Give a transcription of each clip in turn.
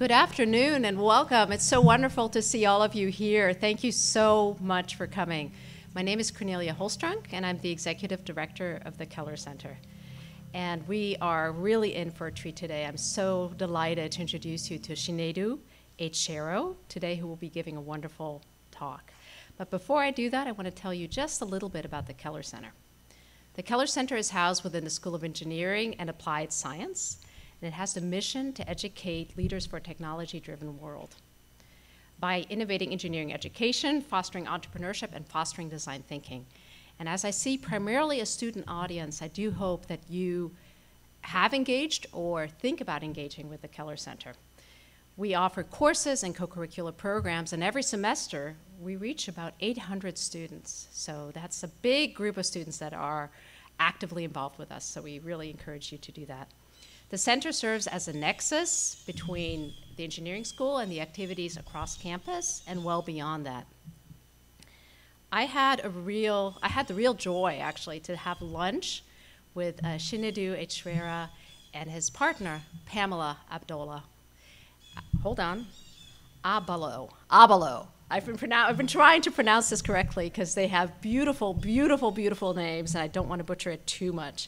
Good afternoon and welcome. It's so wonderful to see all of you here. Thank you so much for coming. My name is Cornelia Holstrunk, and I'm the Executive Director of the Keller Center. And we are really in for a treat today. I'm so delighted to introduce you to Chinedu Echeruo today, who will be giving a wonderful talk. But before I do that, I want to tell you just a little bit about the Keller Center. The Keller Center is housed within the School of Engineering and Applied Science, and it has the mission to educate leaders for a technology-driven world by innovating engineering education, fostering entrepreneurship, and fostering design thinking. And as I see primarily a student audience, I do hope that you have engaged or think about engaging with the Keller Center. We offer courses and co-curricular programs, and every semester we reach about 800 students. So that's a big group of students that are actively involved with us, so we really encourage you to do that. The center serves as a nexus between the engineering school and the activities across campus and well beyond that. I had the real joy, actually, to have lunch with Chinedu Echeruo and his partner, Pamela Abdullah. Hold on, Abalo. I've been trying to pronounce this correctly because they have beautiful, beautiful, beautiful names, and I don't want to butcher it too much.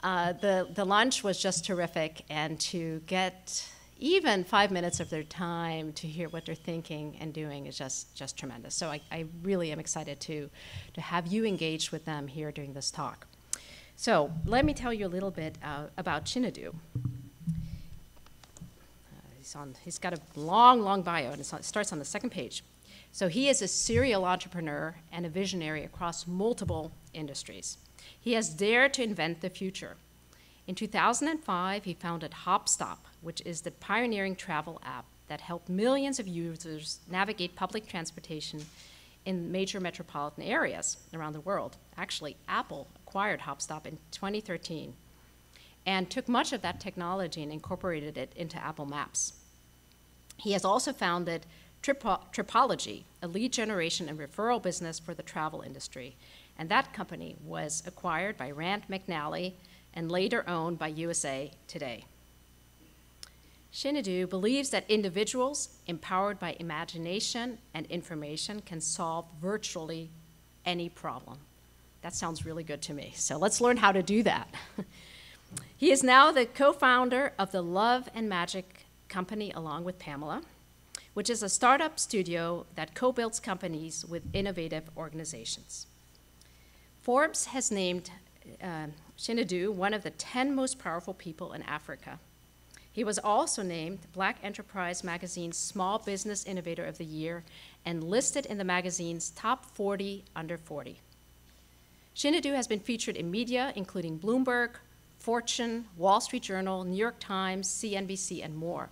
The lunch was just terrific, and to get even 5 minutes of their time to hear what they're thinking and doing is just tremendous. So I really am excited to have you engaged with them here during this talk. So let me tell you a little bit about Chinedu. He's got a long bio, and it starts on the second page. So he is a serial entrepreneur and a visionary across multiple industries. He has dared to invent the future. In 2005, he founded HopStop, which is the pioneering travel app that helped millions of users navigate public transportation in major metropolitan areas around the world. Actually, Apple acquired HopStop in 2013 and took much of that technology and incorporated it into Apple Maps. He has also founded Tripology, a lead generation and referral business for the travel industry. And that company was acquired by Rand McNally and later owned by USA Today. Chinedu believes that individuals empowered by imagination and information can solve virtually any problem. That sounds really good to me, so let's learn how to do that. He is now the co-founder of the Love and Magic company along with Pamela, which is a startup studio that co-builds companies with innovative organizations. Forbes has named Chinedu one of the 10 most powerful people in Africa. He was also named Black Enterprise Magazine's Small Business Innovator of the Year and listed in the magazine's top 40 under 40. Chinedu has been featured in media, including Bloomberg, Fortune, Wall Street Journal, New York Times, CNBC, and more.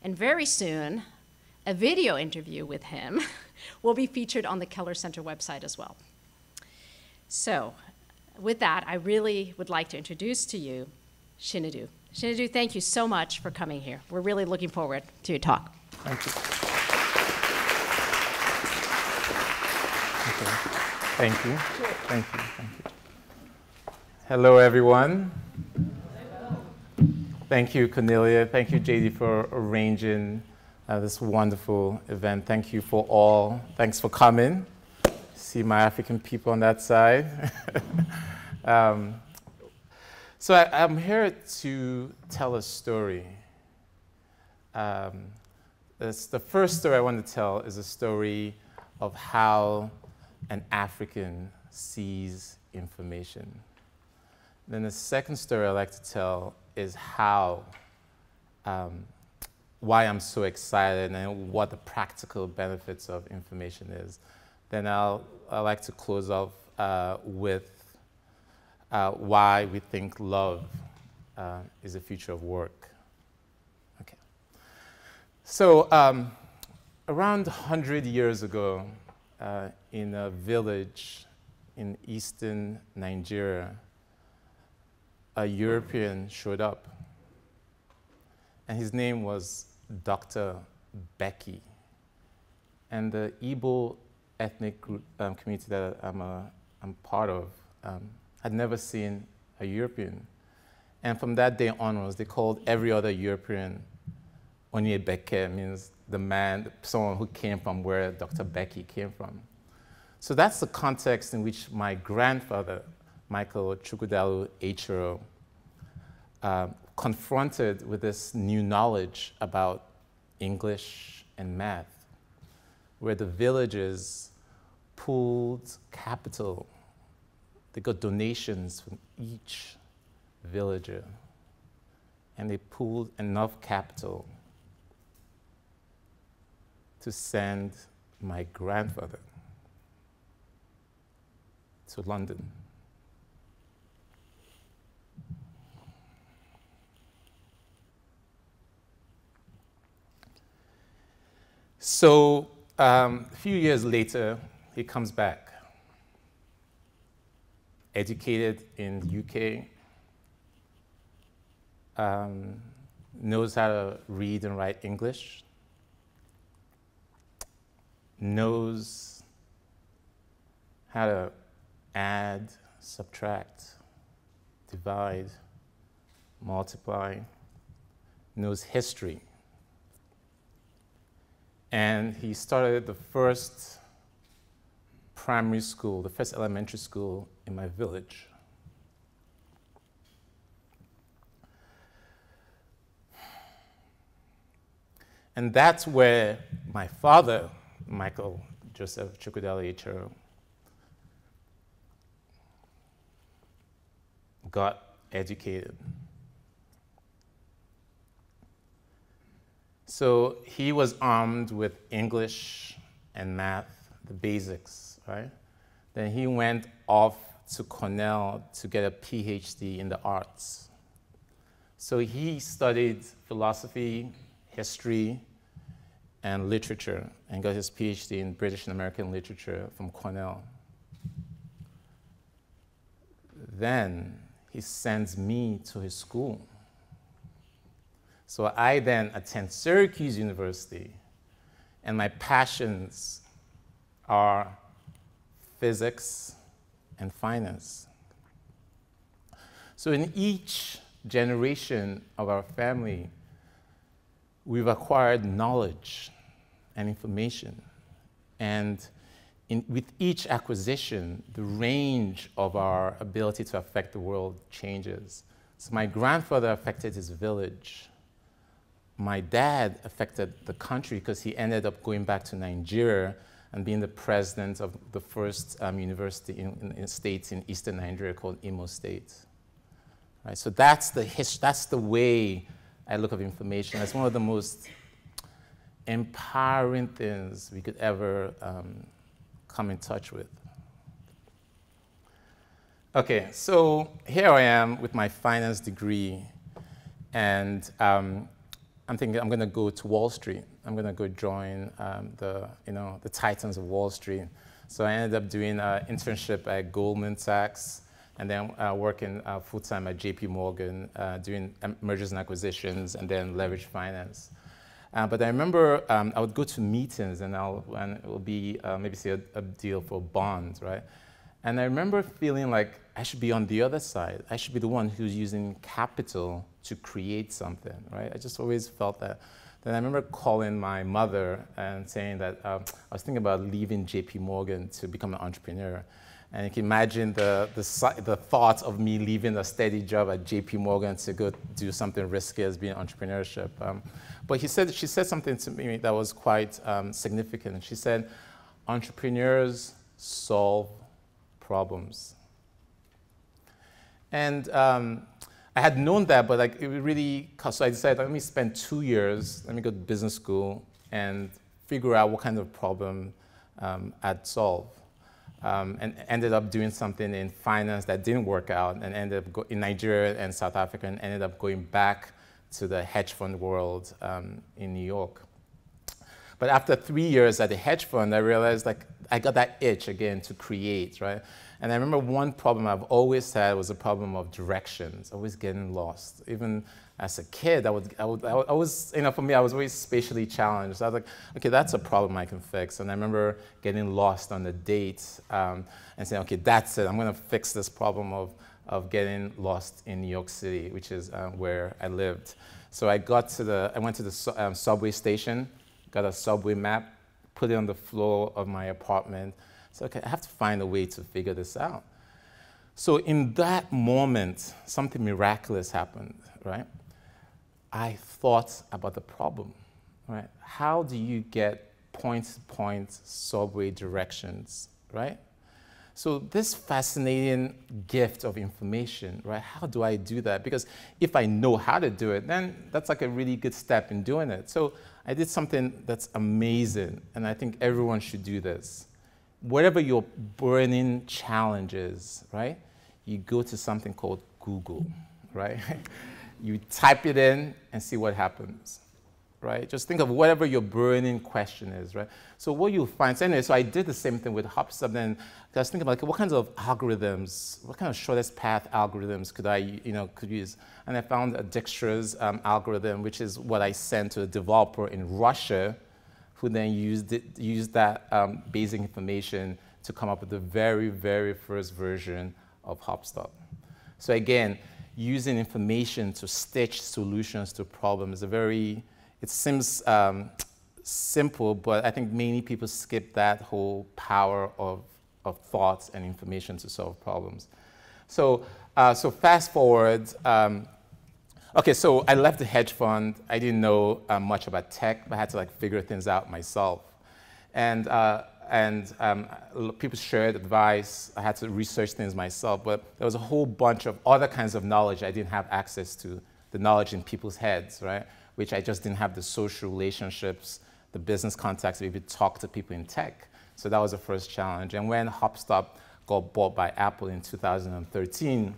And very soon, a video interview with him will be featured on the Keller Center website as well. So, with that, I really would like to introduce to you Chinedu. Chinedu, thank you so much for coming here. We're really looking forward to your talk. Thank you. Okay. Thank you. Thank you. Thank you. Hello, everyone. Thank you, Cornelia. Thank you, JD, for arranging this wonderful event. Thank you for all. Thanks for coming. See my African people on that side. So I'm here to tell a story. The first story I want to tell is a story of how an African sees information. Then the second story I'd like to tell is why I'm so excited and what the practical benefits of information is. Then I'd like to close off with why we think love is the future of work. Okay. So around 100 years ago, in a village in eastern Nigeria, a European showed up, and his name was Dr. Becky. And the Igbo ethnic group, community that I'm part of had never seen a European. And from that day onwards, they called every other European Onyebeke means the man, someone who came from where Dr. Becky came from. So that's the context in which my grandfather, Michael Chukwudalu Echeruo, confronted with this new knowledge about English and math, where the villagers pooled capital. They got donations from each villager, and they pooled enough capital to send my grandfather to London. So a few years later, he comes back, educated in the UK, knows how to read and write English, knows how to add, subtract, divide, multiply, knows history. And he started the first primary school, the first elementary school in my village. And that's where my father, Michael Joseph Chukwudalu Echeruo, got educated. So he was armed with English and math, the basics, right? Then he went off to Cornell to get a PhD in the arts. So he studied philosophy, history, and literature, and got his PhD in British and American literature from Cornell. Then he sends me to his school. So I then attend Syracuse University, and my passions are physics and finance. So in each generation of our family, we've acquired knowledge and information. And with each acquisition, the range of our ability to affect the world changes. So my grandfather affected his village. My dad affected the country because he ended up going back to Nigeria and being the president of the first university in states in eastern Nigeria called Imo State. Right? So that's the way I look at information. It's one of the most empowering things we could ever come in touch with. Okay, so here I am with my finance degree, and I'm thinking I'm going to go to Wall Street. I'm going to go join the titans of Wall Street. So I ended up doing an internship at Goldman Sachs, and then working full-time at JP Morgan, doing mergers and acquisitions, and then leverage finance. But I remember I would go to meetings, and it will be maybe say a deal for bonds, right? And I remember feeling like I should be on the other side. I should be the one who's using capital to create something, right? I just always felt that. Then I remember calling my mother and saying that I was thinking about leaving JP Morgan to become an entrepreneur. And you can imagine the thought of me leaving a steady job at JP Morgan to go do something risky as being entrepreneurship. But she said something to me that was quite significant. She said, entrepreneurs solve problems. And I had known that, but like it really, so I decided, let me spend 2 years, let me go to business school and figure out what kind of problem I'd solve. And ended up doing something in finance that didn't work out, and ended up in Nigeria and South Africa, and ended up going back to the hedge fund world in New York. But after 3 years at the hedge fund, I realized like I got that itch again to create, right? And I remember one problem I've always had was a problem of directions, always getting lost. Even as a kid, I was, for me, I was always spatially challenged. I was like, okay, that's a problem I can fix. And I remember getting lost on the date and saying, okay, that's it. I'm going to fix this problem of getting lost in New York City, which is where I lived. So I went to the subway station, got a subway map, put it on the floor of my apartment. So, okay, I have to find a way to figure this out. So in that moment, something miraculous happened, right? I thought about the problem, right? How do you get point-to-point subway directions, right? So this fascinating gift of information, right? How do I do that? Because if I know how to do it, then that's like a really good step in doing it. So I did something that's amazing, and I think everyone should do this. Whatever your burning challenge is, right? You go to something called Google, right? You type it in and see what happens, right? Just think of whatever your burning question is, right? So what you'll find, so anyway, so I did the same thing with HopStop. Then I was thinking about, like, what kinds of algorithms, what kind of shortest path algorithms could I, could use? And I found a Dijkstra's algorithm, which is what I sent to a developer in Russia, who then used that basic information to come up with the very, very first version of HopStop. So again, using information to stitch solutions to problems is it seems simple, but I think many people skip that whole power of thoughts and information to solve problems. So fast forward, okay, so I left the hedge fund. I didn't know much about tech, but I had to figure things out myself. And people shared advice. I had to research things myself, but there was a whole bunch of other kinds of knowledge I didn't have access to, the knowledge in people's heads, right? Which I just didn't have the social relationships, the business contacts to maybe talk to people in tech. So that was the first challenge. And when HopStop got bought by Apple in 2013,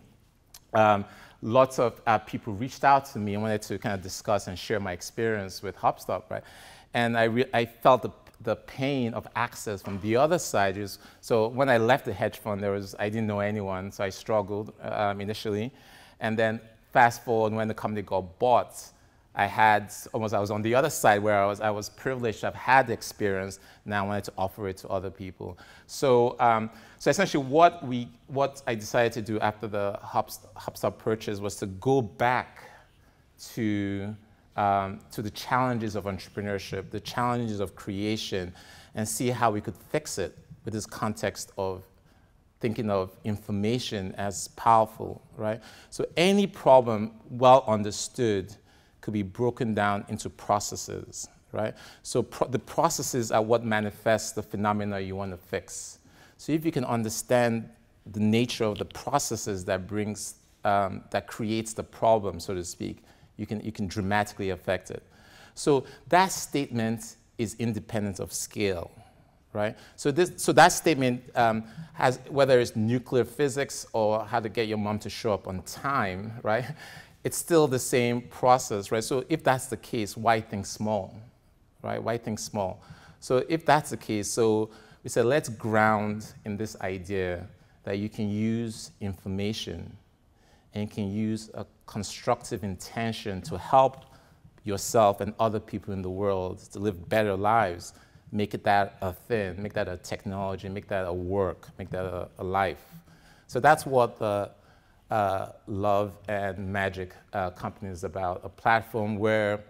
lots of people reached out to me and wanted to kind of discuss and share my experience with HopStop, right? And I felt the pain of access from the other side. So when I left the hedge fund, I didn't know anyone, so I struggled initially. And then fast forward, when the company got bought, I was on the other side where I was privileged to have had the experience. Now I wanted to offer it to other people. So essentially what I decided to do after the HopStop purchase was to go back to the challenges of entrepreneurship, the challenges of creation, and see how we could fix it with this context of thinking of information as powerful, right? So any problem well understood could be broken down into processes, right? So the processes are what manifests the phenomena you want to fix. So if you can understand the nature of the processes that creates the problem, so to speak, you can dramatically affect it. So that statement is independent of scale, right? So that statement has, whether it's nuclear physics or how to get your mom to show up on time, right? It's still the same process, right? So if that's the case, why think small, right? Why think small? So if that's the case, so we said, let's ground in this idea that you can use information and you can use a constructive intention to help yourself and other people in the world to live better lives, make that a thing, make that a technology, make that a work, make that a life. So that's what the Love and Magic company is about, a platform where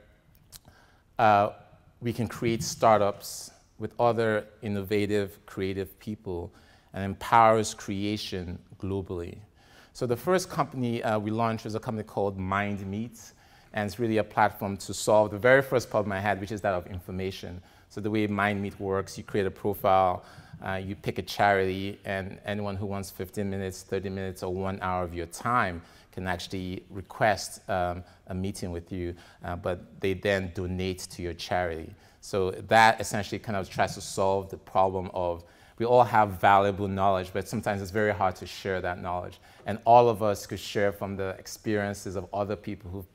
we can create startups with other innovative, creative people and empowers creation globally. So the first company we launched was a company called MindMeet, and it's really a platform to solve the very first problem I had, which is that of information. So the way MindMeet works, you create a profile, you pick a charity, and anyone who wants 15 minutes, 30 minutes, or 1 hour of your time can actually request a meeting with you, but they then donate to your charity. So that essentially kind of tries to solve the problem of we all have valuable knowledge, but sometimes it's very hard to share that knowledge. And all of us could share from the experiences of other people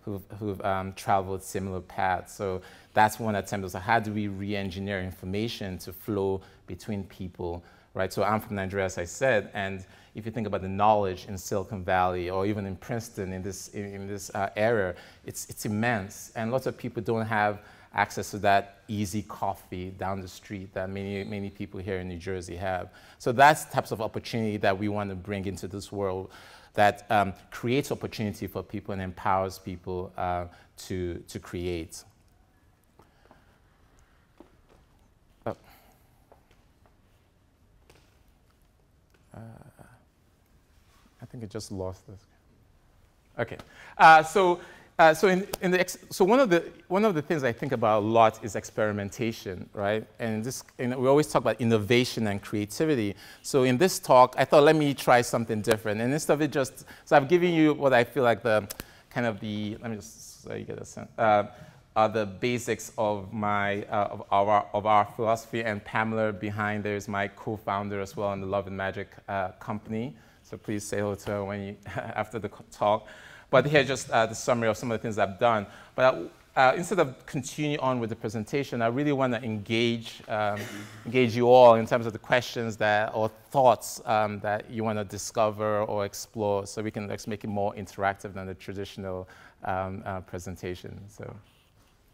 who've traveled similar paths. So that's one attempt. So how do we re-engineer information to flow between people, right? So I'm from Nigeria, as I said, and if you think about the knowledge in Silicon Valley or even in Princeton in this area, it's immense. And lots of people don't have access to that easy coffee down the street that many people here in New Jersey have. So that's types of opportunity that we want to bring into this world that creates opportunity for people and empowers people to create. Oh. I think I just lost this. Okay, so one of the things I think about a lot is experimentation, right? And we always talk about innovation and creativity. So in this talk, I thought let me try something different. And instead of it just, so I've given you what I feel like let me just so you get a sense. The basics of our philosophy, and Pamela behind there is my co-founder as well in the Love and Magic company. So please say hello to her when after the talk. But here's just the summary of some of the things I've done. But instead of continuing on with the presentation, I really want to engage you all in terms of the questions or thoughts that you want to discover or explore, so we can make it more interactive than the traditional presentation. So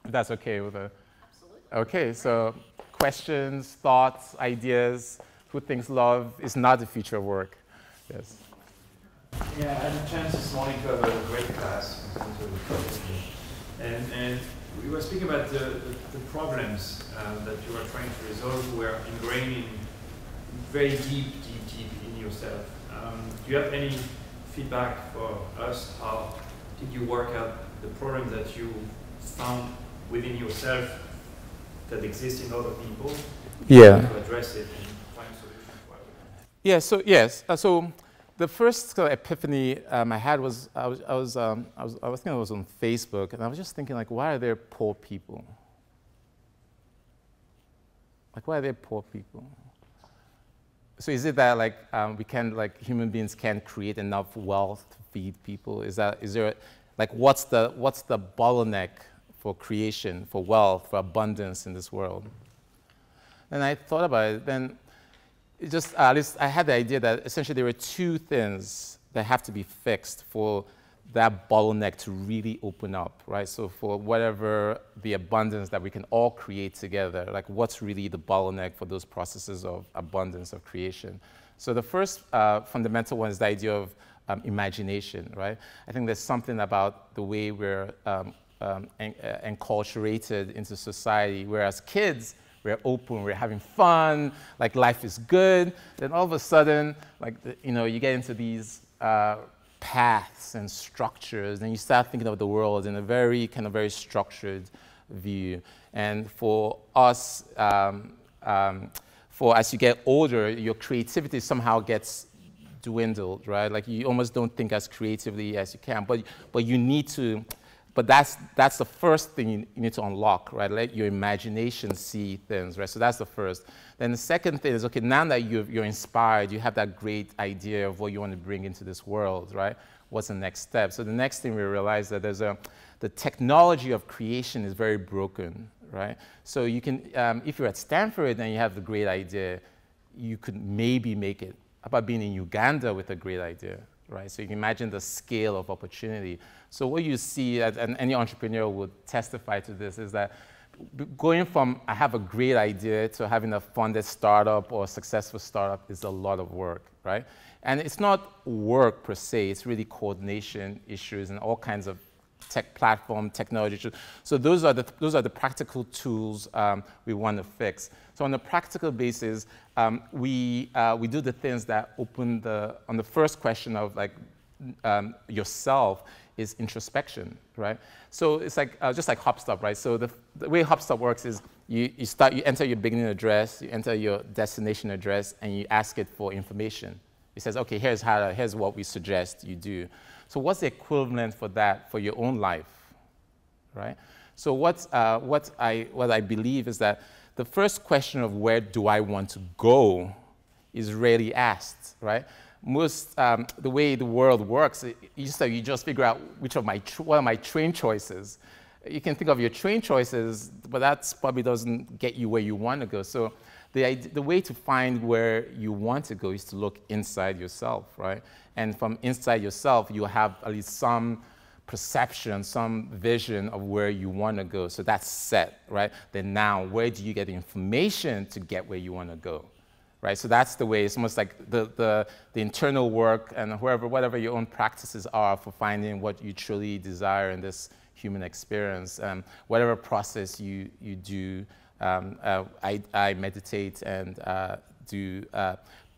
if that's okay with the... Absolutely. Okay, so questions, thoughts, ideas. Who thinks love is not the future of work? Yes. Yeah, I had a chance this morning to have a great class in terms of Tripology. And we were speaking about the problems that you are trying to resolve were ingrained in very deep in yourself. Do you have any feedback for us? How did you work out the problems that you found within yourself that exist in other people? Yeah. To address it and find solutions for it? Yeah, so yes. So the first epiphany I had was I was thinking it was on Facebook, and I was just thinking, like, why are there poor people? Like, why are there poor people? So is it that human beings can't create enough wealth to feed people? Is there like what's the bottleneck for creation, for wealth, for abundance in this world? And I thought about it, then it just, at least I had the idea that essentially there were two things that have to be fixed for that bottleneck to really open up, right? So for whatever the abundance that we can all create together, like what's really the bottleneck for those processes of abundance of creation? So the first fundamental one is the idea of imagination, right? I think there's something about the way we're enculturated into society, whereas kids, we're open, we're having fun, like life is good. Then all of a sudden, you get into these paths and structures, and you start thinking of the world in a very structured view. And for us, as you get older, your creativity somehow gets dwindled, right? Like you almost don't think as creatively as you can, but you need to. But that's the first thing you need to unlock, right? Let your imagination see things, right? So that's the first. Then the second thing is, okay, now that you're inspired, you have that great idea of what you want to bring into this world, right? What's the next step? So the next thing we realize that the technology of creation is very broken, right? So you can, if you're at Stanford and you have the great idea, you could maybe make it. How about being in Uganda with a great idea, right? So you can imagine the scale of opportunity. So what you see, and any entrepreneur would testify to this, is that going from I have a great idea to having a funded startup or a successful startup is a lot of work, right? And it's not work per se, it's really coordination issues and all kinds of tech platform technology issues. So those are the practical tools we want to fix. So on a practical basis, we do the things that open on the first question of yourself is introspection, right? So it's like just like HopStop, right? So the way HopStop works is you enter your beginning address, you enter your destination address, and you ask it for information. It says, okay, here's what we suggest you do. So what's the equivalent for that for your own life, right? So what I believe is that the first question of where do I want to go is rarely asked, right? Most, the way the world works, you just figure out what are my train choices. You can think of your train choices, but that probably doesn't get you where you want to go. So the way to find where you want to go is to look inside yourself, right? And from inside yourself, you have at least some perception, some vision of where you want to go. So that's set, right? Then now, where do you get the information to get where you want to go? Right, so that's the way. It's almost like the internal work and whatever your own practices are for finding what you truly desire in this human experience. Whatever process you do, I meditate and do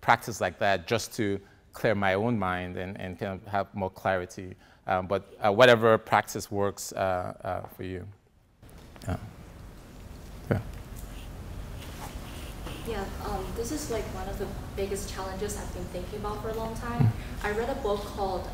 practice like that just to clear my own mind and kind of have more clarity. But whatever practice works for you. Yeah. Yeah, this is like one of the biggest challenges I've been thinking about for a long time. I read a book called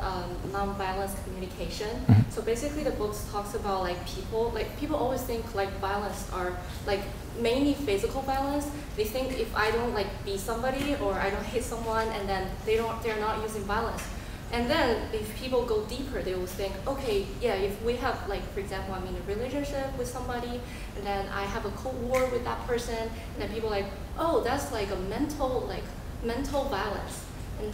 Nonviolent Communication. So basically the book talks about like people always think like violence are like mainly physical violence. They think if I don't like beat somebody or I don't hit someone, and then they're not using violence. And then if people go deeper, they will think, okay, yeah, if we have, like, for example, I'm in a relationship with somebody, and then I have a cold war with that person, and then people are like, oh, that's like a mental violence. And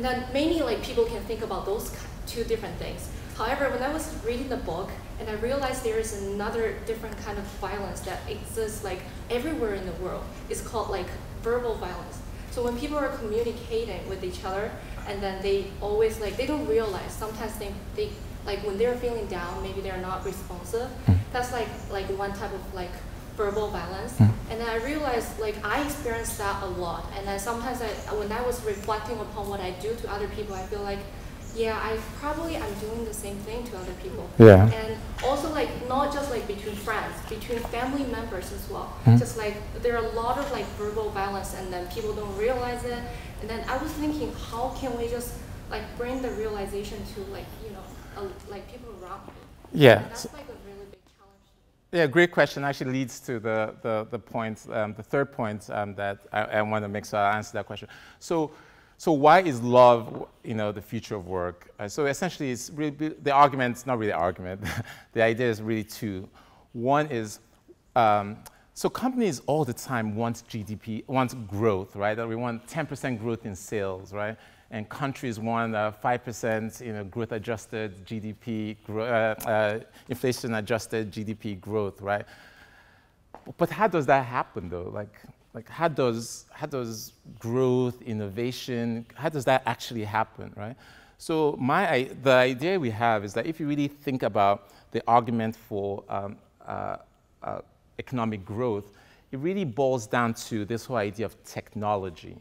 then mainly like people can think about those two different things. However, when I was reading the book, and I realized there is another different kind of violence that exists like everywhere in the world. It's called like verbal violence. So when people are communicating with each other, and then they always like, they don't realize, sometimes they like when they're feeling down, maybe they're not responsive. That's like one type of like verbal violence. And then I realized like I experienced that a lot. And then sometimes when I was reflecting upon what I do to other people, I feel like, yeah, I'm doing the same thing to other people. Yeah. And also like not just like between friends, between family members as well. Just like there are a lot of like verbal violence, and then people don't realize it. And then I was thinking, how can we just like bring the realization to like, you know, like people around me? Yeah. And that's like a really big challenge. Yeah, great question. Actually leads to the point, the third point that I want to make, so I'll answer that question. So why is love, you know, the future of work? So essentially, it's really the argument, not really an argument. The idea is really two. One is, so companies all the time want GDP, want growth, right? That we want 10% growth in sales, right? And countries want 5%, you know, growth-adjusted GDP, inflation-adjusted GDP growth, right? But how does that happen, though? Like how does growth, innovation, how does that actually happen, right? So the idea we have is that if you really think about the argument for economic growth, it really boils down to this whole idea of technology,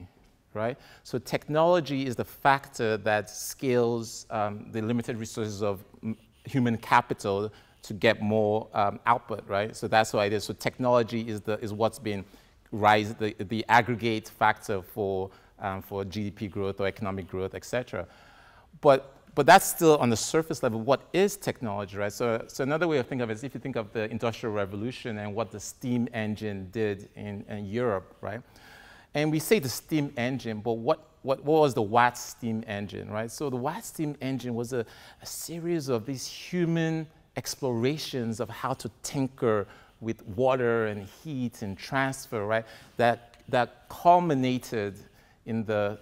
right? So technology is the factor that scales the limited resources of human capital to get more output, right? So that's why it is. So technology is what's been the aggregate factor for GDP growth or economic growth, et cetera. But that's still on the surface level. What is technology, right? So another way of thinking of it is if you think of the Industrial Revolution and what the steam engine did in Europe, right? And we say the steam engine, but what was the Watt steam engine, right? So the Watt steam engine was a series of these human explorations of how to tinker with water and heat and transfer, right? That culminated in the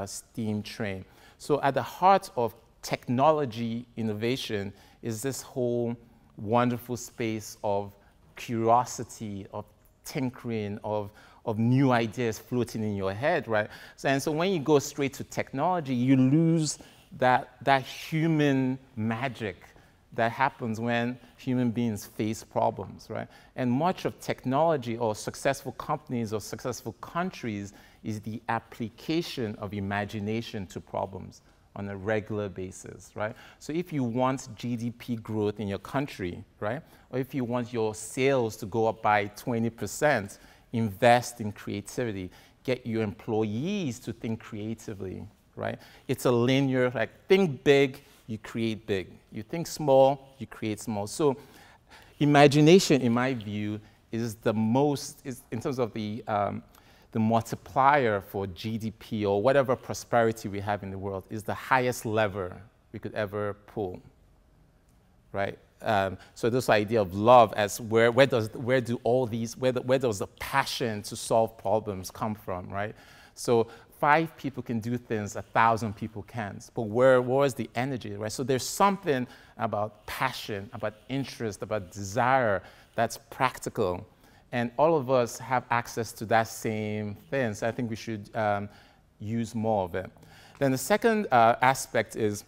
steam train. So at the heart of technology innovation is this whole wonderful space of curiosity, of tinkering, of new ideas floating in your head, right? So when you go straight to technology, you lose that human magic that happens when human beings face problems, right? And much of technology or successful companies or successful countries is the application of imagination to problems on a regular basis, right? So if you want GDP growth in your country, right? Or if you want your sales to go up by 20%, invest in creativity. Get your employees to think creatively, right? It's a linear, like think big, you create big. You think small, you create small. So imagination, in my view, is the most, in terms of the multiplier for GDP or whatever prosperity we have in the world, is the highest lever we could ever pull, right? So this idea of love as where does the passion to solve problems come from, right? So 5 people can do things 1,000 people can't. But where is the energy, right? So there's something about passion, about interest, about desire that's practical. And all of us have access to that same thing. So I think we should use more of it. Then the second aspect is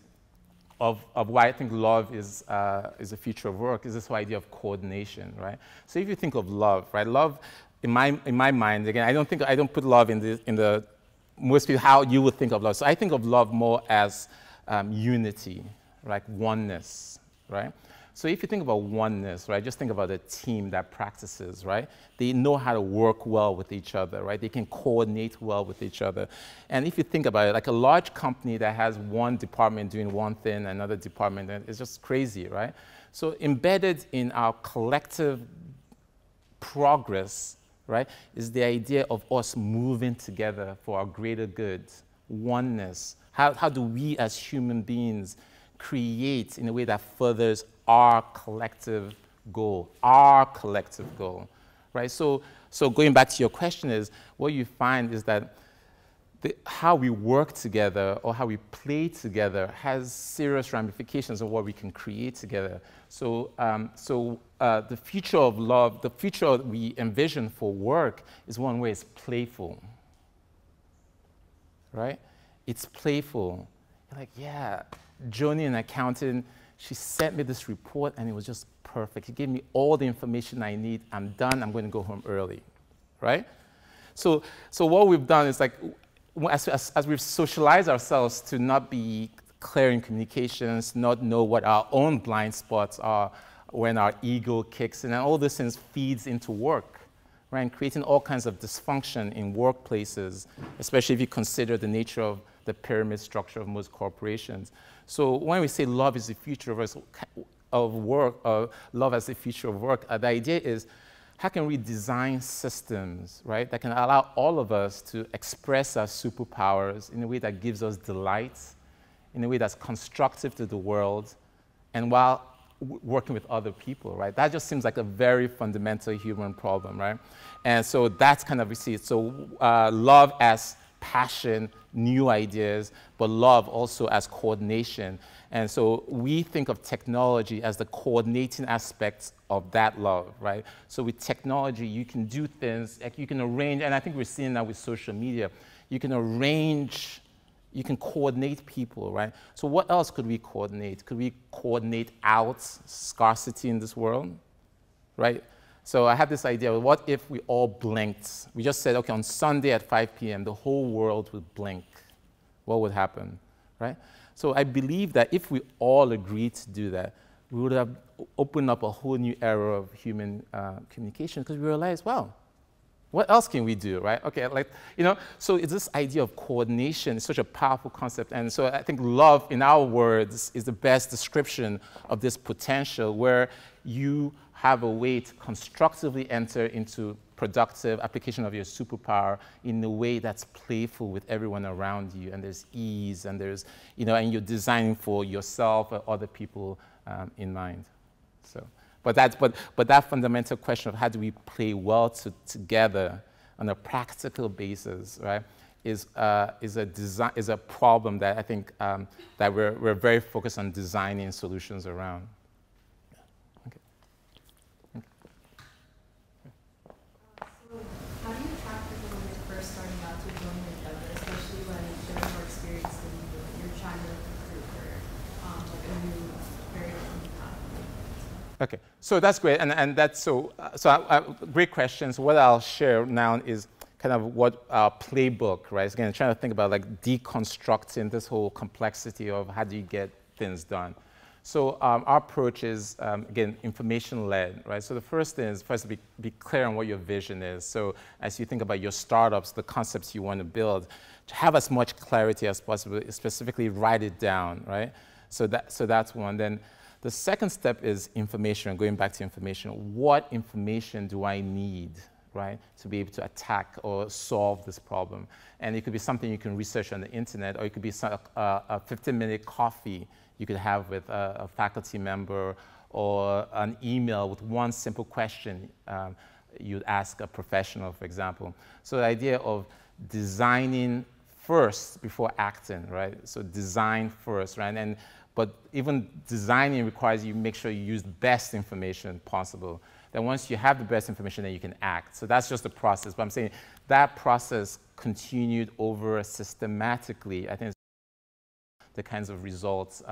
of why I think love is the future of work is this whole idea of coordination, right? So if you think of love, right? Love, in my mind, again, I don't put love in the most people how you would think of love. So I think of love more as unity, like oneness, right? So if you think about oneness, right, just think about a team that practices, right? They know how to work well with each other, right? They can coordinate well with each other. And if you think about it, like a large company that has one department doing one thing, another department, it's just crazy, right? So embedded in our collective progress, right, is the idea of us moving together for our greater good, oneness. How do we as human beings create in a way that furthers our collective goal, right? So going back to your question is, what you find is that how we work together or how we play together has serious ramifications of what we can create together. So, the future of love, the future we envision for work is one where it's playful, right? It's playful. You're like, yeah, Joni, an accountant, she sent me this report and it was just perfect. She gave me all the information I need. I'm done. I'm going to go home early, right? So what we've done is like, as we've socialized ourselves to not be clear in communications, not know what our own blind spots are when our ego kicks in, and all these things feeds into work, right? And creating all kinds of dysfunction in workplaces, especially if you consider the nature of the pyramid structure of most corporations. So when we say love is the future of work, love as the future of work, the idea is how can we design systems, right, that can allow all of us to express our superpowers in a way that gives us delight, in a way that's constructive to the world, and while working with other people, right? That just seems like a very fundamental human problem, right? And so that's kind of, we see it. So love as passion, new ideas, but love also as coordination. And so we think of technology as the coordinating aspects of that love, right? So with technology, you can do things, like you can arrange, and I think we're seeing that with social media, you can arrange, you can coordinate people, right? So what else could we coordinate? Could we coordinate out scarcity in this world, right? So I had this idea, what if we all blinked? We just said, okay, on Sunday at 5 p.m., the whole world would blink. What would happen, right? So I believe that if we all agreed to do that, we would have opened up a whole new era of human communication, because we realized, well, what else can we do, right? Okay, like, you know, so it's this idea of coordination is such a powerful concept. And so I think love, in our words, is the best description of this potential where you have a way to constructively enter into productive application of your superpower in a way that's playful with everyone around you, and there's ease, and there's, you know, and you're designing for yourself or other people in mind. So, but that fundamental question of how do we play well together on a practical basis, right, is a problem that I think that we're very focused on designing solutions around. How do you attract people when they're first starting out to join your Keller, especially when they're more experienced than you, you're trying to recruit for like a new, very different path? Okay, so that's great, and that's great questions. What I'll share now is kind of what our playbook, right? So again, trying to think about like deconstructing this whole complexity of how do you get things done. So our approach is, again, information-led, right? So the first thing is first to be clear on what your vision is. So as you think about your startups, the concepts you want to build, to have as much clarity as possible, specifically write it down, right? So that's one. Then the second step is information, going back to information. What information do I need, right, to be able to attack or solve this problem? And it could be something you can research on the internet, or it could be a 15-minute coffee you could have with a faculty member, or an email with one simple question you'd ask a professional, for example. So the idea of designing first before acting, right? So design first, right? But even designing requires you make sure you use the best information possible. Then once you have the best information, then you can act. So that's just the process. But I'm saying that process continued over systematically. I think the kinds of results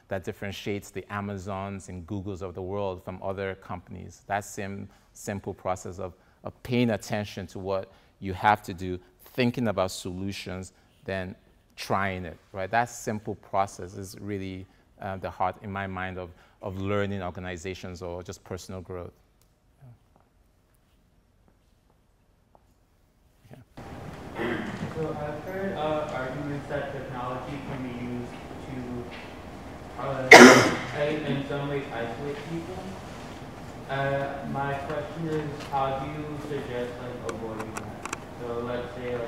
that differentiates the Amazons and Googles of the world from other companies. That same simple process of paying attention to what you have to do, thinking about solutions, then trying it, right? That simple process is really the heart, in my mind, of learning organizations or just personal growth. So I've heard arguments that technology can be used to, in some ways, isolate people. My question is, how do you suggest avoiding that? So let's say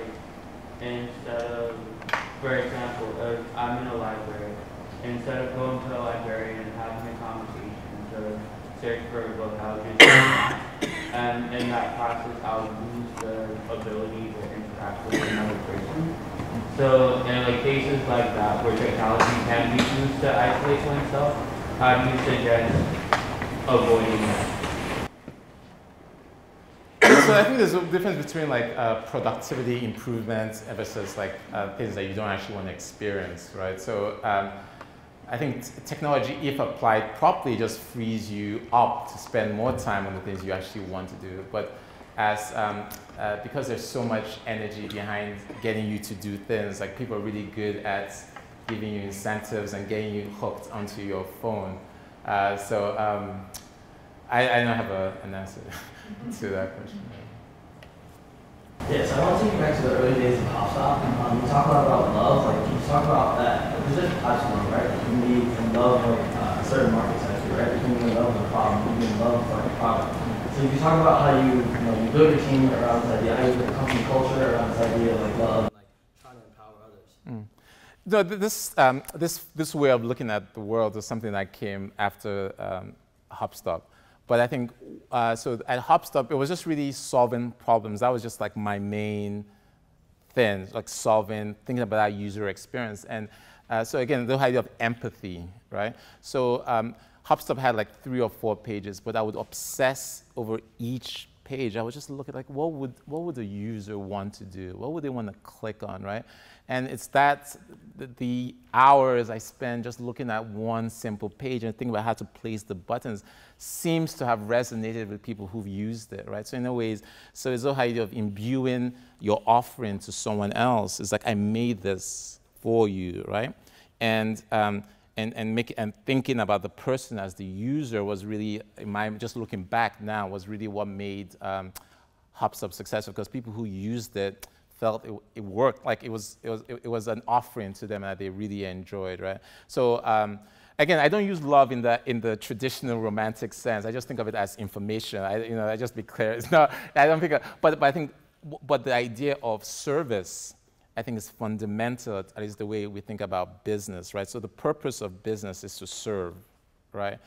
instead of, for example, if I'm in a library, instead of going to the library and having a conversation to search for a book, I would just and in that process, I would lose the ability to interact with another person. So in cases like that, where technology can be used to isolate oneself, how do you suggest avoiding that? So I think there's a difference between productivity improvements versus things that you don't actually want to experience, right? So I think technology, if applied properly, just frees you up to spend more time on the things you actually want to do. But because there's so much energy behind getting you to do things, people are really good at giving you incentives and getting you hooked onto your phone. I don't have an answer to that question. Yeah, so I want to take you back to the early days of HopStop. You talk a lot about love. Can you talk about that? There's different types of love, right? You can be in love with a certain market sector, right? You can be in love with a problem. You can be in love with a product. So if you talk about how you build your team around this idea, how you build a company culture around this idea of love, trying to empower others. No, this way of looking at the world is something that came after HopStop. But I think, so at HopStop, it was just really solving problems. That was just my main thing, thinking about that user experience. And so again, the idea of empathy, right? So HopStop had 3 or 4 pages, but I would obsess over each page. I would just look at what would the user want to do? What would they want to click on, right? And it's the hours I spend just looking at one simple page and thinking about how to place the buttons seems to have resonated with people who've used it, right? So in a ways, so it's the idea of imbuing your offering to someone else. It's I made this for you, right? And thinking about the person as the user was really, just looking back now, was really what made HopStop successful, because people who used it felt it worked, it was an offering to them that they really enjoyed, right? So again, I don't use love in the traditional romantic sense. I just think of it as information. I just be clear. It's not. I don't think. But I think. But the idea of service, I think, is fundamental. At least the way we think about business, right? So the purpose of business is to serve, right?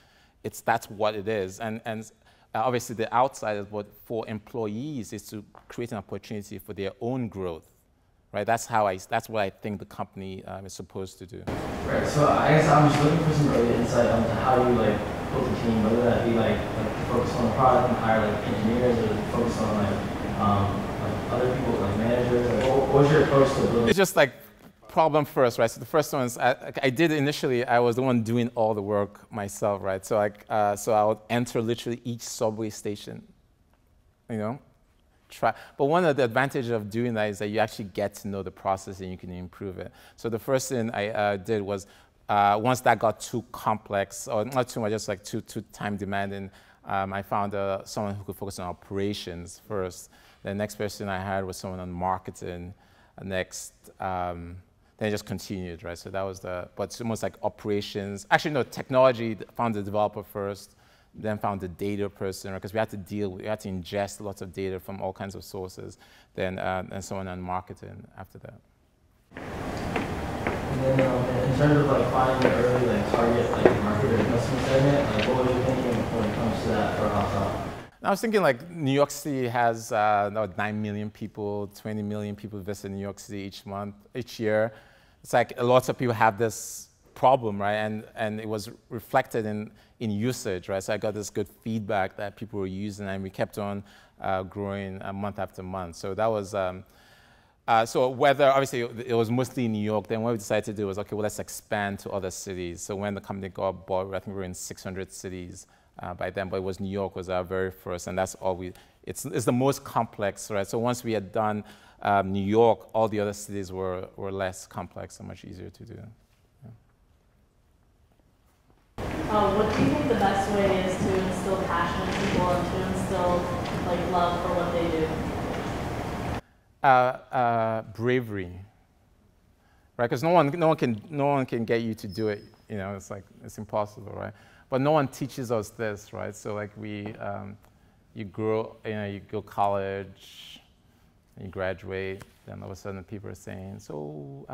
That's what it is, and obviously the outsiders, but for employees, is to create an opportunity for their own growth, right? That's what I think the company is supposed to do. Right. So I guess I'm just looking for some early insight on how you build a team, whether that be focus on the product and hire engineers, or focus on other people managers. What was your approach to building? It's just problem first, right? So the first one is I did initially. I was the one doing all the work myself, right? So so I would enter literally each subway station, try. But one of the advantages of doing that is that you actually get to know the process and you can improve it. So the first thing I did was once that got too complex, or not too much, just too time demanding, I found someone who could focus on operations first. The next person I had was someone on marketing. Next. Then it just continued, right? So that was but it's almost operations. Actually, no, technology, found the developer first, then found the data person, because we had to ingest lots of data from all kinds of sources, then and someone on marketing after that. And then in terms of finding the early target market or customer segment, what was you thinking when it comes to that for HopStop? I was thinking New York City has 9 million people, 20 million people visit New York City each year. It's lots of people have this problem, right? And it was reflected in usage, right? So I got this good feedback that people were using, and we kept on growing month after month. So that was So whether, obviously, it was mostly in New York. Then what we decided to do was, okay, well, let's expand to other cities. So when the company got bought, I think we were in 600 cities by then, but it was New York was our very first, and that's all we, it's the most complex, right? So once we had done New York, all the other cities were less complex and much easier to do. What do you think the best way is to instill passion in people and to instill like love for what they do? Bravery, right? Because no one can get you to do it. You know, it's like it's impossible, right? But no one teaches us this, right? So like you grow, you know, you go to college, you graduate, then all of a sudden people are saying, so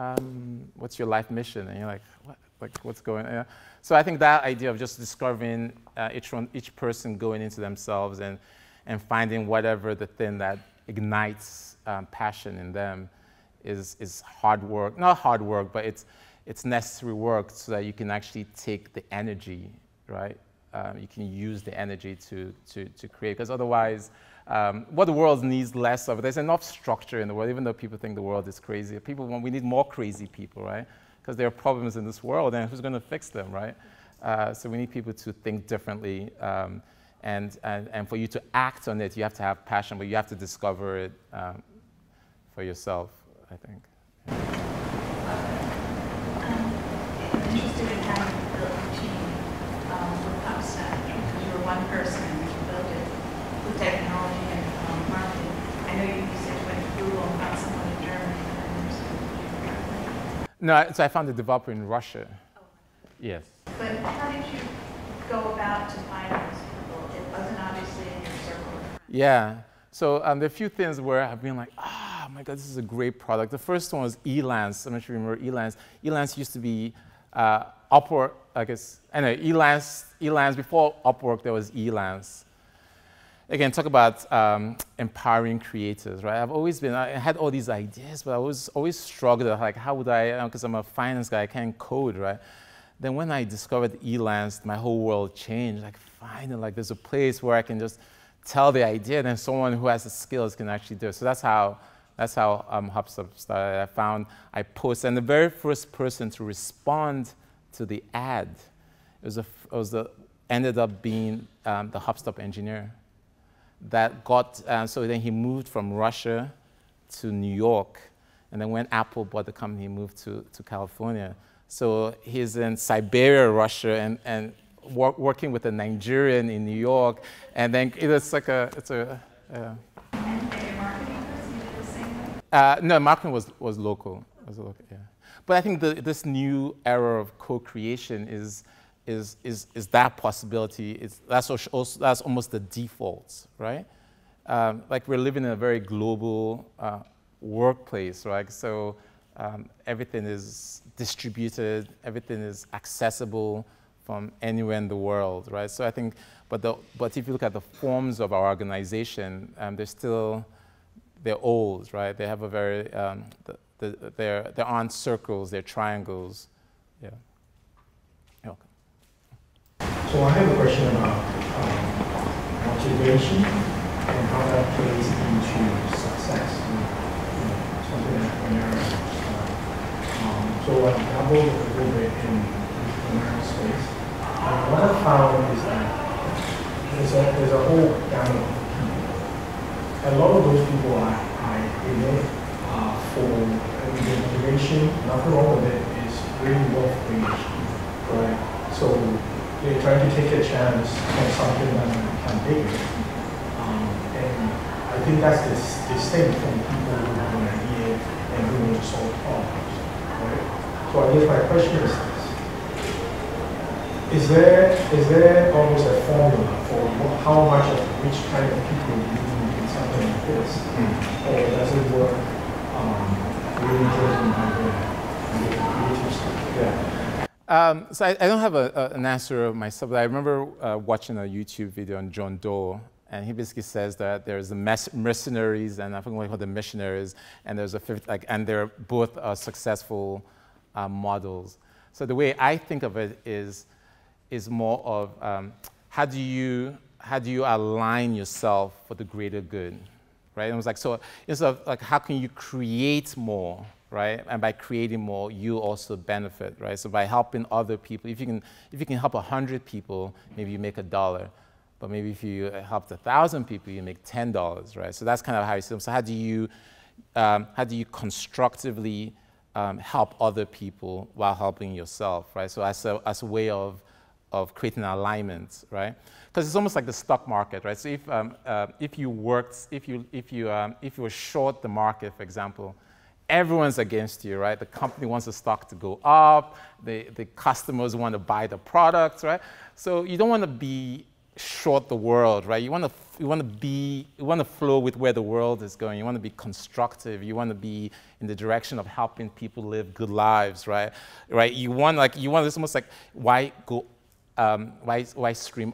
what's your life mission? And you're like, what? Like what's going on? So I think that idea of just discovering each person going into themselves and finding whatever the thing that ignites passion in them is hard work. Not hard work, but it's necessary work so that you can actually take the energy, right? You can use the energy to create, because otherwise, what the world needs less of, there's enough structure in the world, even though people think the world is crazy. We need more crazy people, right? Because there are problems in this world, and who's going to fix them, right? So we need people to think differently, and for you to act on it, you have to have passion, but you have to discover it for yourself, I think. I'm interested in how you built a team with HopStop, because you were one person and you built it with technology and marketing. I know you said you went to Google and found someone in Germany. No, so I found a developer in Russia. Oh. Yes. But how did you go about to find those people? It wasn't obviously in your circle. Yeah. So there are a few things where I've been like, oh my God, this is a great product. The first one was Elance. I'm not sure you remember Elance. Elance used to be Upwork, I guess. Anyway, Elance, before Upwork, there was Elance. Again, talk about empowering creators, right? I had all these ideas, but I was always struggled, like, how would I, because I'm a finance guy, I can't code, right? Then when I discovered Elance, my whole world changed. Like, finally, like, there's a place where I can just tell the idea, and then someone who has the skills can actually do it. So that's how HopStop started. I posted, and the very first person to respond to the ad ended up being the HopStop engineer. That got, so then he moved from Russia to New York, and then when Apple bought the company, he moved to California. So he's in Siberia, Russia, and working with a Nigerian in New York, and then it's like And your marketing person, you did the same way? No, marketing was local. Yeah. But I think this new era of co-creation is that possibility. That's almost the default, right? Like we're living in a very global workplace, right? So everything is distributed, everything is accessible from anywhere in the world, right? So I think, but if you look at the forms of our organization, they're old, right? They have a very, there aren't circles, they're triangles, yeah. So I have a question about motivation and how that plays into success. Something that America. So I dabbled a little bit in American space. And what I found is that there's a whole gamut of people. A lot of those people I admit for the motivation, nothing wrong with it, is really wealth creation, right? So they're trying to take a chance on something that might become bigger. And I think that's distinct from people who have an idea and who want to solve problems, right? So I guess my question is this. Is there almost a formula for how much of which kind of people you need in something like this? Or does it work really driven by the creative stuff? Yeah. So I don't have an answer myself, but I remember watching a YouTube video on John Doe, and he basically says that there's the mercenaries, and I think we call them missionaries, and there's a fifth, and they're both successful models. So the way I think of it is more of how do you align yourself for the greater good, right? And it was like, so instead of like, how can you create more, right? And by creating more, you also benefit, right? So by helping other people, if you can help 100 people, maybe you make $1. But maybe if you helped 1,000 people, you make $10, right? So that's kind of how you see them. So how do you constructively help other people while helping yourself, right? So as a way of creating alignment, right? Because it's almost like the stock market, right? So if you were short the market, for example, everyone's against you, right? The company wants the stock to go up. The customers want to buy the products, right? So you don't want to be short the world, right? You want to flow with where the world is going. You want to be constructive. You want to be in the direction of helping people live good lives, right? Right? You want it's almost like why swim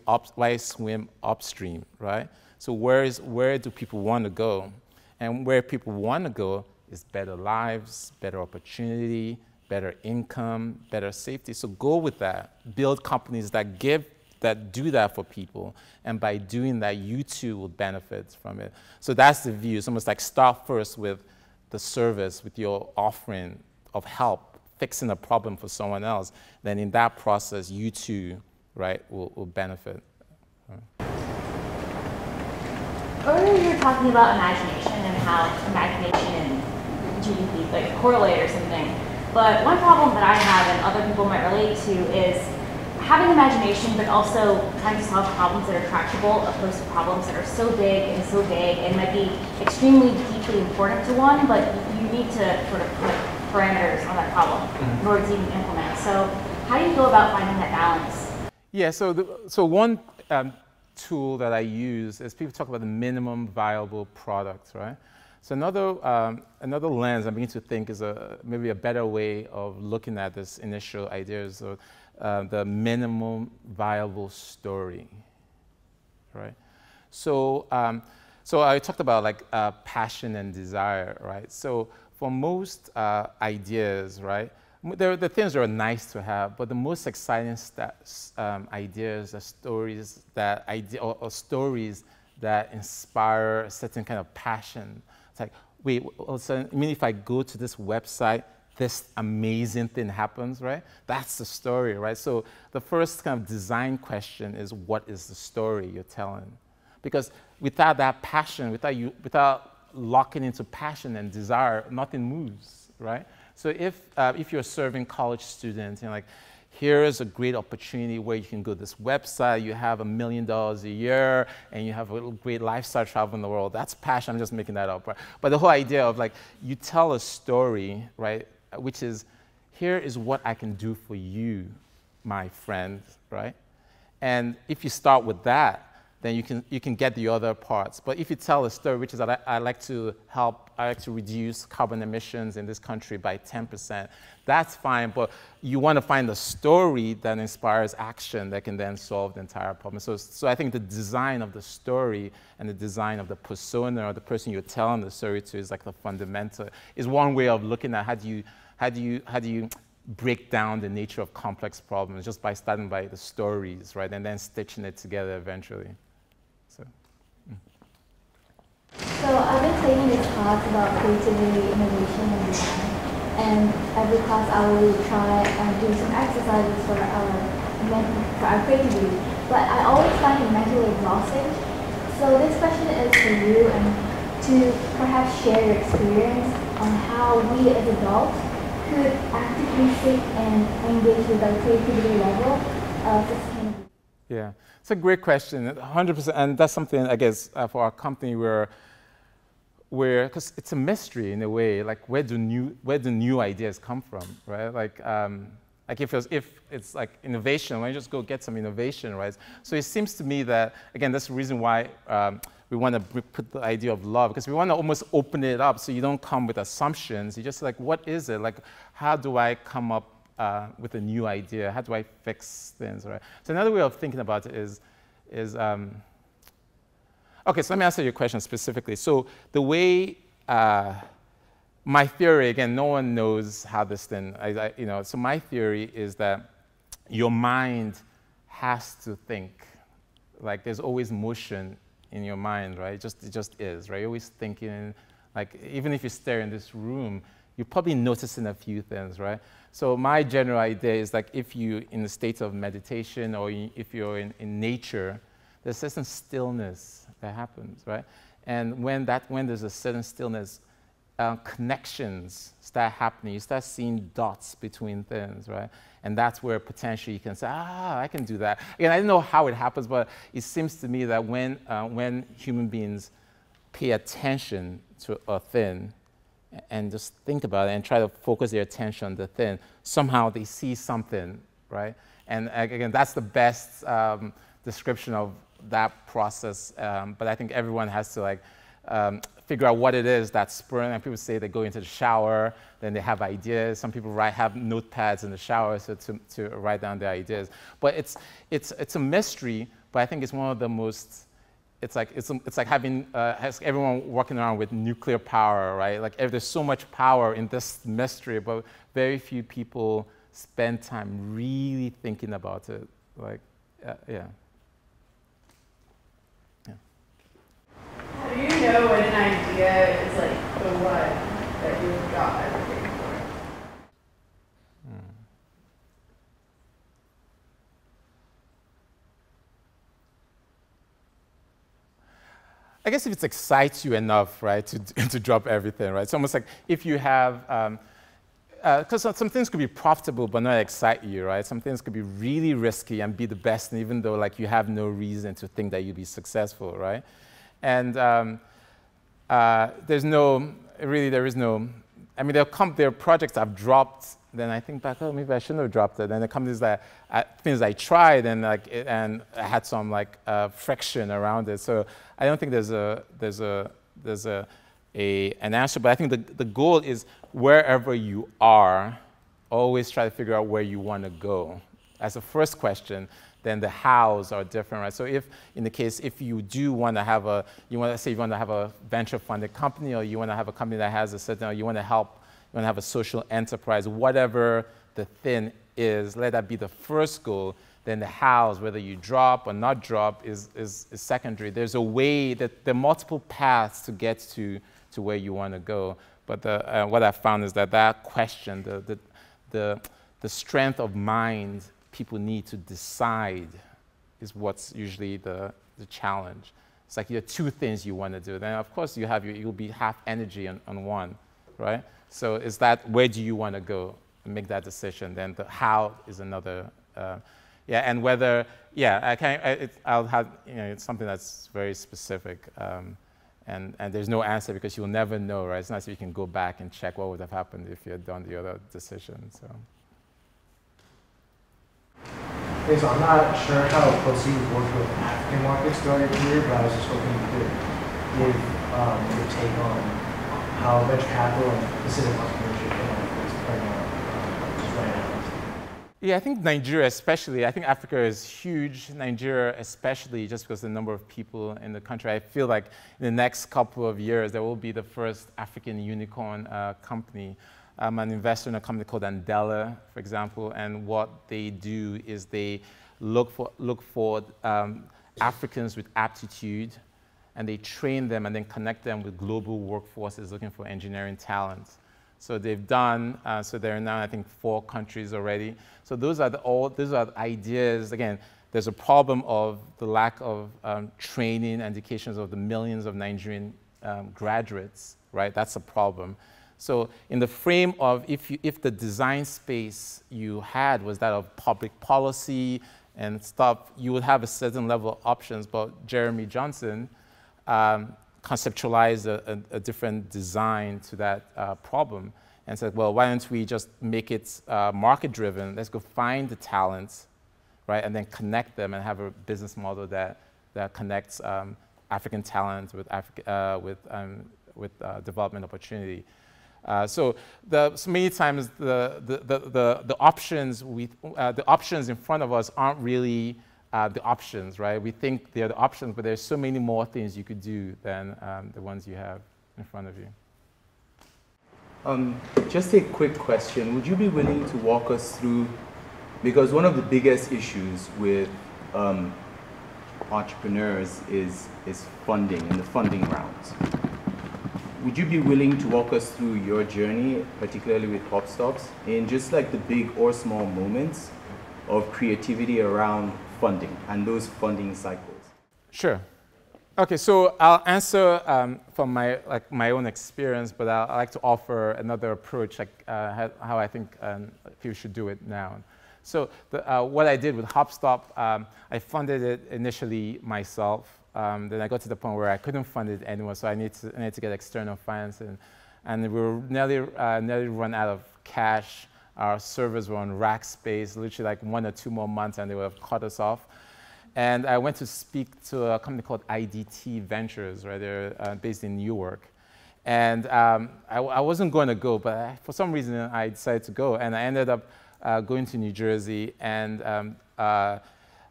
upstream, right? So where do people want to go? And where people want to go is better lives, better opportunity, better income, better safety. So go with that. Build companies that do that for people. And by doing that, you too will benefit from it. So that's the view. It's almost like start first with the service, with your offering of help, fixing a problem for someone else. Then in that process, you too, right, will benefit. Earlier you were talking about imagination and how imagination and GDP like correlate or something. But one problem that I have and other people might relate to is having imagination, but also trying to solve problems that are tractable, opposed to problems that are so big and so vague and might be extremely deeply important to one, but you need to sort of put parameters on that problem in order to even implement. So how do you go about finding that balance? Yeah, so one tool that I use is people talk about the minimum viable product, right? So another lens I'm beginning to think is maybe a better way of looking at this initial idea is the minimum viable story, right? So I talked about like passion and desire, right? So for most ideas, right, there are the things that are nice to have, but the most exciting ideas are stories or stories that inspire a certain kind of passion. It's like, wait, also, I mean, if I go to this website, this amazing thing happens, right? That's the story, right? So the first kind of design question is, what is the story you're telling? Because without that passion, without locking into passion and desire, nothing moves, right? So if you're serving college students, like, here's a great opportunity where you can go to this website, you have $1 million a year, and you have a great lifestyle traveling the world. That's passion. I'm just making that up, right? But the whole idea of like, you tell a story, right, which is, here is what I can do for you, my friend, right? And if you start with that, then you can get the other parts. But if you tell a story, which is that I like to reduce carbon emissions in this country by 10%, that's fine, but you want to find a story that inspires action that can then solve the entire problem. So I think the design of the story and the design of the persona or the person you're telling the story to is like the fundamental, is one way of looking at how do you break down the nature of complex problems just by starting by the stories, right, and then stitching it together eventually. So I've been taking this class about creativity, innovation, and design. And every class I will try and do some exercises for our creativity. But I always find it mentally exhausting. So this question is for you, and to perhaps share your experience on how we as adults could actively seek and engage with our creativity level of sustainability. Yeah, it's a great question, 100%, and that's something, I guess, for our company because it's a mystery in a way, like where do new ideas come from, right? Like if it's like innovation, why don't you just go get some innovation, right? So it seems to me that, again, that's the reason why we want to put the idea of love, because we want to almost open it up so you don't come with assumptions. You just like, what is it? Like, how do I come up with a new idea? How do I fix things, right? So another way of thinking about it is okay, so let me answer your question specifically. So the way, my theory, again, no one knows how this thing, so my theory is that your mind has to think. Like, there's always motion in your mind, right? It just is, right? You're always thinking, like, even if you stare in this room, you're probably noticing a few things, right? So my general idea is, like, if you're in a state of meditation or if you're in nature, there's a certain stillness that happens, right? And when there's a certain stillness, connections start happening. You start seeing dots between things, right? And that's where potentially you can say, I can do that. Again, I don't know how it happens, but it seems to me that when human beings pay attention to a thing and just think about it and try to focus their attention on the thing, somehow they see something, right? And again, that's the best description of that process. But I think everyone has to, like, figure out what it is that's spurring. And people say they go into the shower, then they have ideas. Some people have notepads in the shower to write down their ideas. But it's a mystery, but I think it's one of the most, it's like having everyone walking around with nuclear power, right? Like, there's so much power in this mystery, but very few people spend time really thinking about it. Like, yeah. How do you know when an idea is like the one that you've got everything for? I guess if it excites you enough, right, to drop everything, right? It's almost like if you have, because some things could be profitable but not excite you, right? Some things could be really risky and be the best, and even though, like, you have no reason to think that you'll be successful, right? And there is no, I mean, there are projects I've dropped, then I think back, oh, maybe I shouldn't have dropped it. Then there are companies things I tried and I had some friction around it. So I don't think there's an answer, but I think the goal is wherever you are, always try to figure out where you want to go. As a first question, then the hows are different, right? So if you do want to have you want to have a venture-funded company, or you want to have a company that has a certain, or you want to have a social enterprise, whatever the thing is, let that be the first goal. Then the hows, whether you drop or not drop, is secondary. There's a way that there are multiple paths to get to where you want to go. But what I found is that question, the strength of mind people need to decide, is what's usually the challenge. It's like you have two things you want to do. Then of course you'll be half energy on one, right? So is that, where do you want to go and make that decision? Then the how is another, and whether, I'll have, it's something that's very specific, and there's no answer because you'll never know, right? It's not so you can go back and check what would have happened if you had done the other decision, so. Okay, so I'm not sure how closely you've worked with African markets throughout your career, but I was just hoping you could give your take on how venture capital and pacific entrepreneurship is playing out just right now. Yeah, I think Nigeria especially, I think Africa is huge. Nigeria especially, just because of the number of people in the country. I feel like in the next couple of years, there will be the first African unicorn company. I'm an investor in a company called Mandala, for example, and what they do is they look for Africans with aptitude, and they train them and then connect them with global workforces looking for engineering talent. So they've done, so they're now, I think, 4 countries already. So those are the ideas. Again, there's a problem of the lack of training and education of the millions of Nigerian graduates, right? That's a problem. So in the frame of, if the design space you had was that of public policy and stuff, you would have a certain level of options. But Jeremy Johnson conceptualized a different design to that problem and said, well, why don't we just make it market-driven? Let's go find the talents, right, and then connect them and have a business model that connects African talent with development opportunity. So many times the options in front of us aren't really the options, right? We think they're the options, but there's so many more things you could do than the ones you have in front of you. Just a quick question. Would you be willing to walk us through, because one of the biggest issues with entrepreneurs is funding and the funding rounds. Would you be willing to walk us through your journey, particularly with HopStops, in just like the big or small moments of creativity around funding and those funding cycles? Sure. Okay, so I'll answer from my own experience, but I like to offer another approach, how I think people should do it now. So what I did with HopStop, I funded it initially myself. Then I got to the point where I couldn't fund it anymore, so I need to get external financing. And we were nearly run out of cash. Our servers were on rack space, literally like 1 or 2 more months, and they would have cut us off. And I went to speak to a company called IDT Ventures, right? They're based in Newark. And I wasn't going to go, but for some reason I decided to go, and I ended up going to New Jersey, and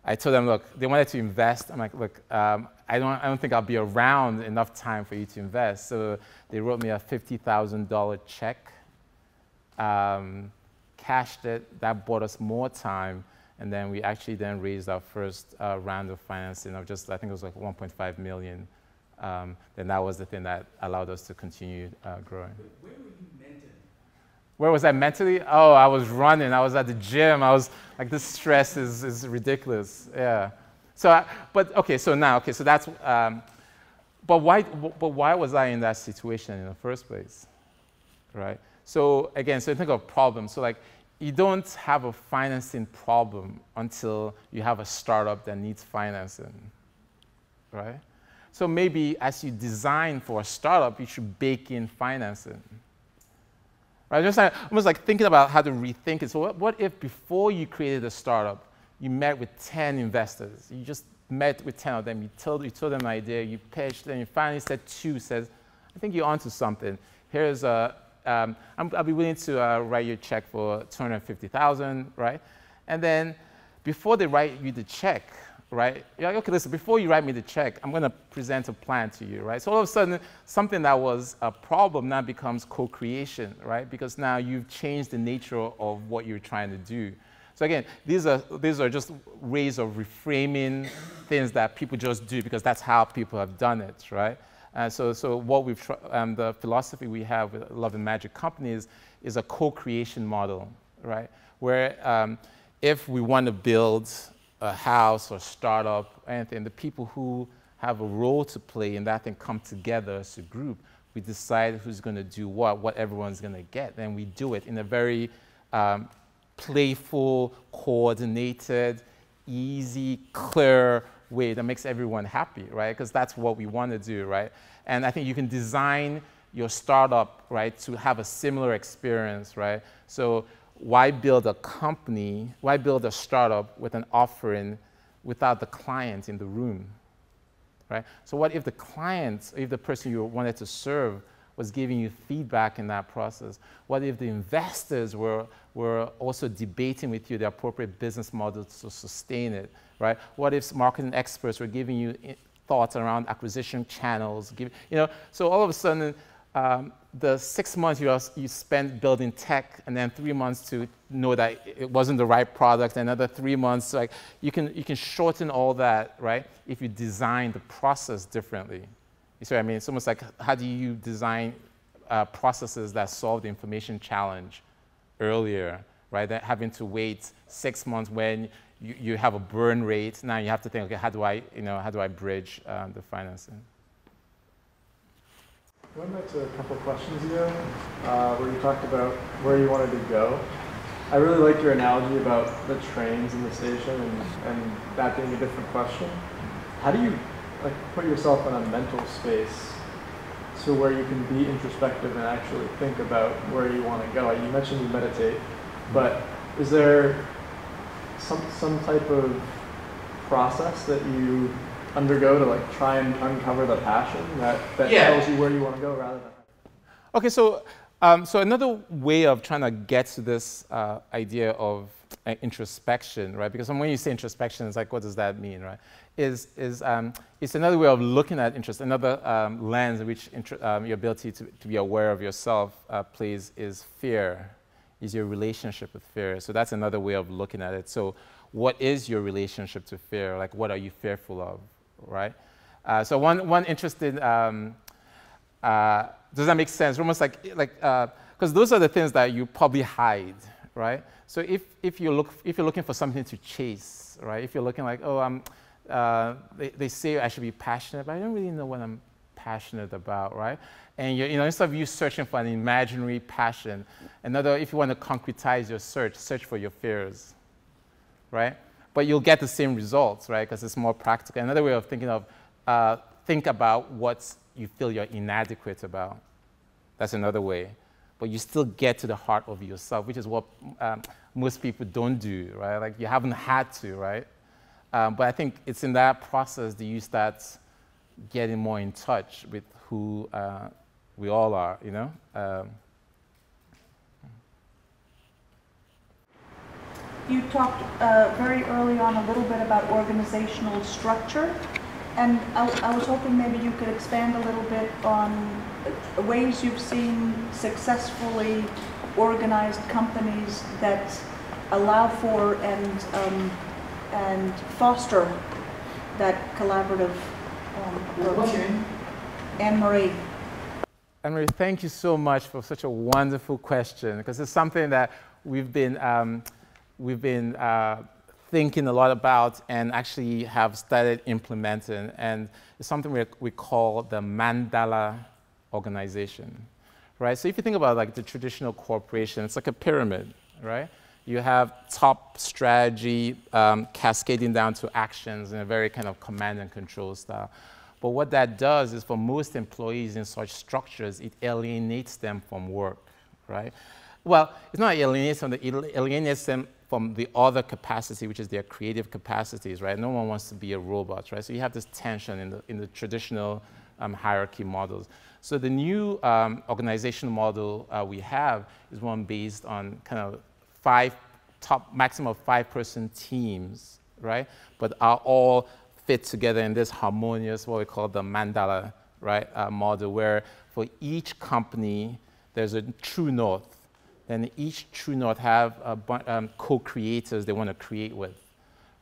I told them, look, they wanted to invest. I'm like, look, I don't think I'll be around enough time for you to invest. So they wrote me a $50,000 check, cashed it. That bought us more time. And then we actually then raised our first round of financing of just, I think it was like 1.5 million. Then that was the thing that allowed us to continue growing. Where were you mentally? Where was I mentally? Oh, I was running. I was at the gym. I was like, this stress is ridiculous. Yeah. So, so that's, but why was I in that situation in the first place, right? So again, so think of problems. So like, you don't have a financing problem until you have a startup that needs financing, right? So maybe as you design for a startup, you should bake in financing. Right? Just like, almost like thinking about how to rethink it. So what if before you created a startup, you met with 10 investors? You just met with 10 of them. You told them an idea, you pitched, and you finally said 2, says, I think you're onto something. Here's a, I'll be willing to write you a check for $250,000, right? And then before they write you the check, right? You're like, okay, listen, before you write me the check, I'm going to present a plan to you, right? So all of a sudden, something that was a problem now becomes co-creation, right? Because now you've changed the nature of what you're trying to do. So again, these are just ways of reframing things that people just do because that's how people have done it, right? So what the philosophy we have with Love and Magic Companies is a co-creation model, right? Where if we want to build a house or startup or anything, the people who have a role to play in that thing come together as a group. We decide who's going to do what everyone's going to get, and we do it in a very playful, coordinated, easy, clear way that makes everyone happy, right? Because that's what we want to do, right? And I think you can design your startup, right, to have a similar experience, right? So why build a company, why build a startup with an offering without the client in the room, right? So what if the client, if the person you wanted to serve was giving you feedback in that process? What if the investors were also debating with you the appropriate business model to sustain it, right? What if marketing experts were giving you thoughts around acquisition channels? So all of a sudden, the 6 months you spent building tech, and then 3 months to know that it wasn't the right product, another 3 months, like you can shorten all that, right? If you design the process differently. You see what I mean? It's almost like, how do you design processes that solve the information challenge earlier, right? That having to wait 6 months when you have a burn rate. Now you have to think, okay, how do I bridge the financing? Going back to a couple of questions ago, where you talked about where you wanted to go. I really liked your analogy about the trains in the station and that being a different question. How do you put yourself in a mental space so where you can be introspective and actually think about where you want to go? You mentioned you meditate, but is there some type of process that you undergo to try and uncover the passion that tells you where you want to go rather than? Okay, so another way of trying to get to this idea of introspection, right? Because when you say introspection, it's like, what does that mean, right? It's another way of looking at interest, another lens in which your ability to be aware of yourself plays is fear, is your relationship with fear. So that's another way of looking at it. So what is your relationship to fear? Like, what are you fearful of, right? So one interesting, does that make sense? Almost like, because those are the things that you probably hide, right? So if you're looking for something to chase, right? If you're looking like, oh, they say I should be passionate, but I don't really know what I'm passionate about, right? And instead of you searching for an imaginary passion, if you want to concretize your search for your fears, right? But you'll get the same results, right? Because it's more practical. Another way of thinking of, think about what you feel you're inadequate about. That's another way. But you still get to the heart of yourself, which is what most people don't do, right? Like, you haven't had to, right? But I think it's in that process that you start getting more in touch with who we all are, You talked very early on a little bit about organizational structure, and I was hoping maybe you could expand a little bit on ways you've seen successfully organized companies that allow for and foster that collaborative approach. Anne-Marie. Anne-Marie, thank you so much for such a wonderful question, because it's something that we've been thinking a lot about and actually have started implementing. And it's something we call the Mandala Organization, right? So if you think about like the traditional corporation, it's like a pyramid, right? You have top strategy cascading down to actions in a very kind of command and control style. But what that does is, for most employees in such structures, it alienates them from work, right? Well, it's not alienates them, it alienates them from the other capacity, which is their creative capacities, right? No one wants to be a robot, right? So you have this tension in the traditional hierarchy models. So the new organizational model we have is one based on kind of maximum of 5-person teams, right? But are all fit together in this harmonious, what we call the Mandala, right, model, where for each company, there's a true north. And each true north have co-creators they want to create with,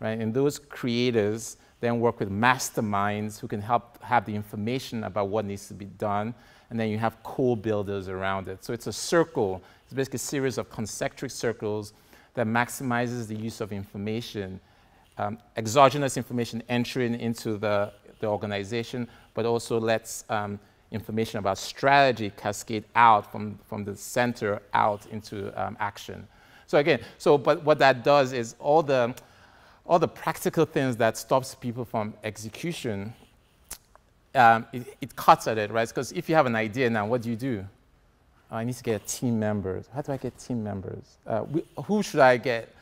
right? And those creators then work with masterminds who can help have the information about what needs to be done. And then you have co-builders around it. So it's a circle. It's basically a series of concentric circles that maximizes the use of information, exogenous information entering into the organization, but also lets information about strategy cascade out from the center out into action. So again, but what that does is all the practical things that stops people from execution, it cuts at it, right? Because if you have an idea now, what do? I need to get team members. How do I get team members? Who should I get?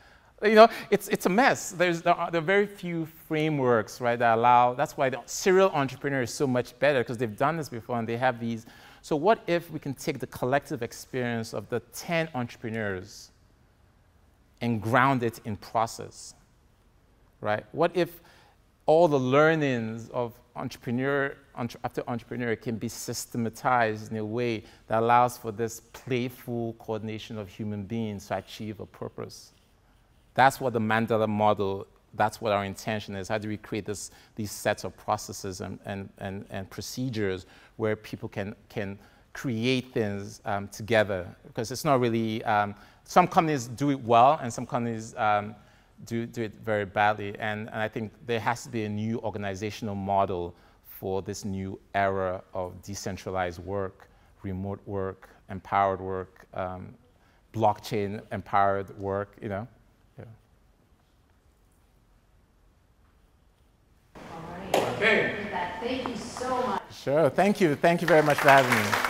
It's a mess. There are very few frameworks, right, that allow. That's why the serial entrepreneur is so much better, because they've done this before and they have these. So what if we can take the collective experience of the 10 entrepreneurs and ground it in process, right? What if all the learnings of entrepreneur after entrepreneur can be systematized in a way that allows for this playful coordination of human beings to achieve a purpose? That's what the Mandala model, that's what our intention is. How do we create these sets of processes and procedures where people can create things together? Because it's not really, some companies do it well and some companies do it very badly. And I think there has to be a new organizational model for this new era of decentralized work, remote work, empowered work, blockchain-empowered work, Yeah. All right. Okay. Thank you so much. Sure. Thank you. Thank you very much for having me.